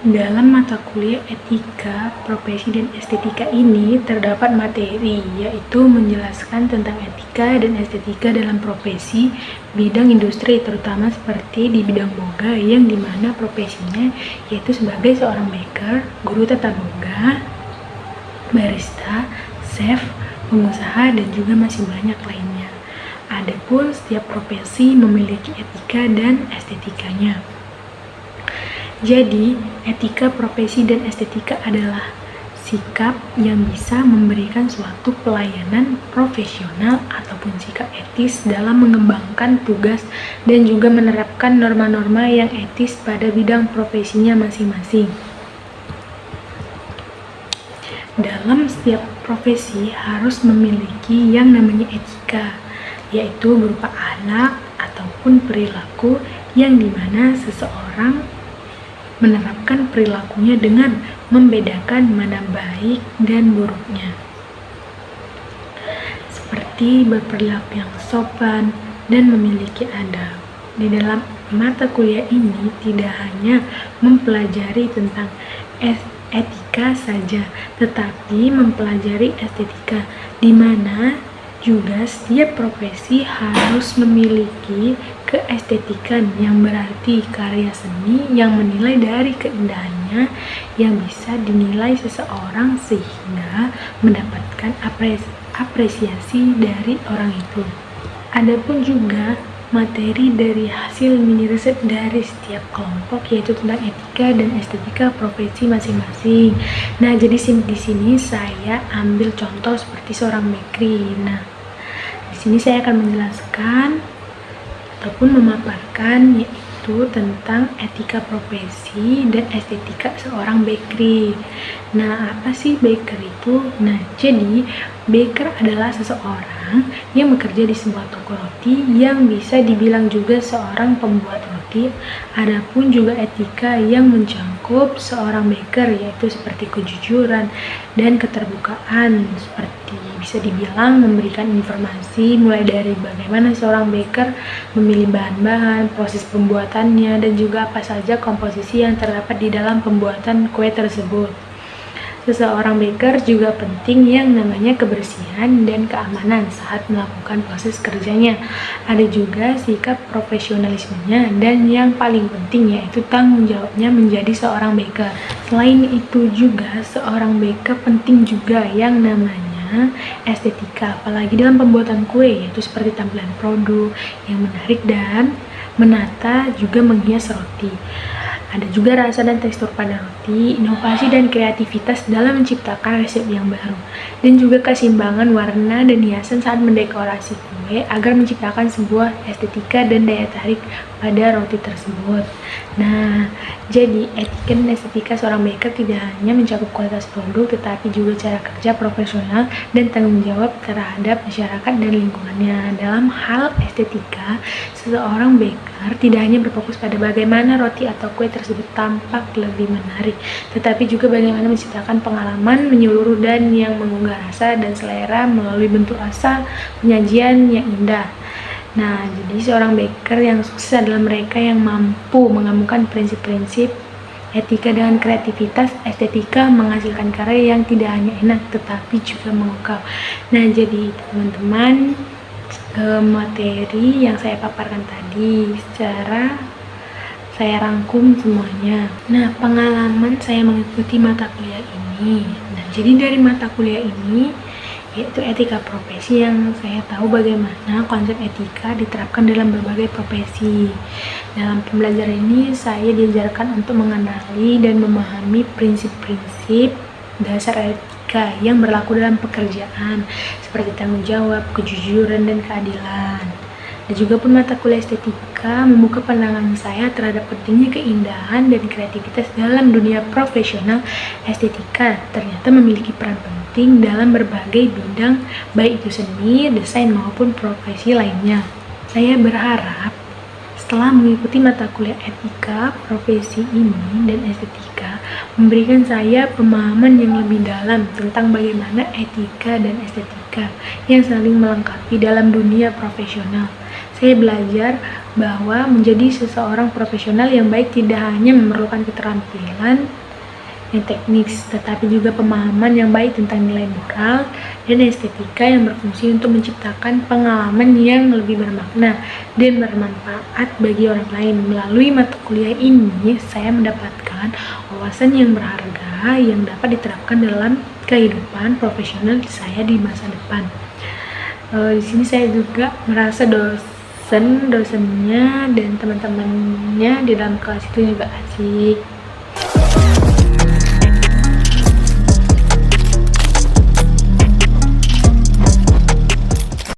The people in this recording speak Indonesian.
Dalam mata kuliah etika, profesi, dan estetika ini terdapat materi, yaitu menjelaskan tentang etika dan estetika dalam profesi bidang industri, terutama seperti di bidang boga, yang dimana profesinya yaitu sebagai seorang baker, guru tata boga, barista, chef, pengusaha, dan juga masih banyak lainnya. Adapun setiap profesi memiliki etika dan estetikanya. Jadi, etika profesi dan estetika adalah sikap yang bisa memberikan suatu pelayanan profesional ataupun sikap etis dalam mengembangkan tugas dan juga menerapkan norma-norma yang etis pada bidang profesinya masing-masing. Dalam setiap profesi harus memiliki yang namanya etika, yaitu berupa akhlak ataupun perilaku yang dimana seseorang menerapkan perilakunya dengan membedakan mana baik dan buruknya, seperti berperilaku yang sopan dan memiliki adab. Di dalam mata kuliah ini tidak hanya mempelajari tentang etika saja, tetapi mempelajari estetika, di mana juga setiap profesi harus memiliki keestetikan, yang berarti karya seni yang menilai dari keindahannya yang bisa dinilai seseorang sehingga mendapatkan apresiasi dari orang itu. Adapun juga materi dari hasil mini riset dari setiap kelompok, yaitu tentang etika dan estetika profesi masing-masing. Nah, jadi di sini saya ambil contoh seperti seorang bakery. Nah, di sini saya akan menjelaskan ataupun memaparkan yaitu tentang etika profesi dan estetika seorang bakery. Nah, apa sih baker itu? Nah, jadi baker adalah seseorang yang bekerja di sebuah toko roti yang bisa dibilang juga seorang pembuat roti. Adapun juga etika yang mencangkup seorang baker yaitu seperti kejujuran dan keterbukaan, seperti bisa dibilang memberikan informasi mulai dari bagaimana seorang baker memilih bahan-bahan, proses pembuatannya, dan juga apa saja komposisi yang terdapat di dalam pembuatan kue tersebut. Seseorang baker juga penting yang namanya kebersihan dan keamanan saat melakukan proses kerjanya. Ada juga sikap profesionalismenya, dan yang paling penting yaitu tanggung jawabnya menjadi seorang baker. Selain itu juga seorang baker penting juga yang namanya estetika, apalagi dalam pembuatan kue, yaitu seperti tampilan produk yang menarik dan menata juga menghias roti. Ada juga rasa dan tekstur pada roti, inovasi dan kreativitas dalam menciptakan resep yang baru, dan juga keseimbangan warna dan hiasan saat mendekorasi kue agar menciptakan sebuah estetika dan daya tarik pada roti tersebut. Nah, jadi etika dan estetika seorang baker tidak hanya mencakup kualitas produk, tetapi juga cara kerja profesional dan tanggung jawab terhadap masyarakat dan lingkungannya. Dalam hal estetika, seseorang baker tidak hanya berfokus pada bagaimana roti atau kue tersebut tampak lebih menarik, tetapi juga bagaimana menciptakan pengalaman menyeluruh dan yang menggugah rasa dan selera melalui bentuk rasa penyajian yang indah. Nah, jadi seorang baker yang sukses adalah mereka yang mampu menggabungkan prinsip-prinsip etika dengan kreativitas. Estetika menghasilkan karya yang tidak hanya enak tetapi juga memukau. Nah, jadi teman-teman, materi yang saya paparkan tadi secara saya rangkum semuanya. Nah, pengalaman saya mengikuti mata kuliah ini. Nah, jadi dari mata kuliah ini yaitu etika profesi, yang saya tahu bagaimana konsep etika diterapkan dalam berbagai profesi. Dalam pembelajaran ini saya diajarkan untuk mengenali dan memahami prinsip-prinsip dasar etika yang berlaku dalam pekerjaan, seperti tanggung jawab, kejujuran, dan keadilan. Dan juga pun mata kuliah estetika membuka pandangan saya terhadap pentingnya keindahan dan kreativitas dalam dunia profesional. Estetika ternyata memiliki peran penting dalam berbagai bidang, baik itu seni, desain, maupun profesi lainnya. Saya berharap setelah mengikuti mata kuliah etika, profesi ini, dan estetika memberikan saya pemahaman yang lebih dalam tentang bagaimana etika dan estetika yang saling melengkapi dalam dunia profesional. Saya belajar bahwa menjadi seseorang profesional yang baik tidak hanya memerlukan keterampilan yang teknis, tetapi juga pemahaman yang baik tentang nilai moral dan estetika yang berfungsi untuk menciptakan pengalaman yang lebih bermakna dan bermanfaat bagi orang lain. Melalui mata kuliah ini, saya mendapatkan wawasan yang berharga yang dapat diterapkan dalam kehidupan profesional saya di masa depan. Di sini saya juga merasa dosennya dan teman-temannya di dalam kelas itu juga asik.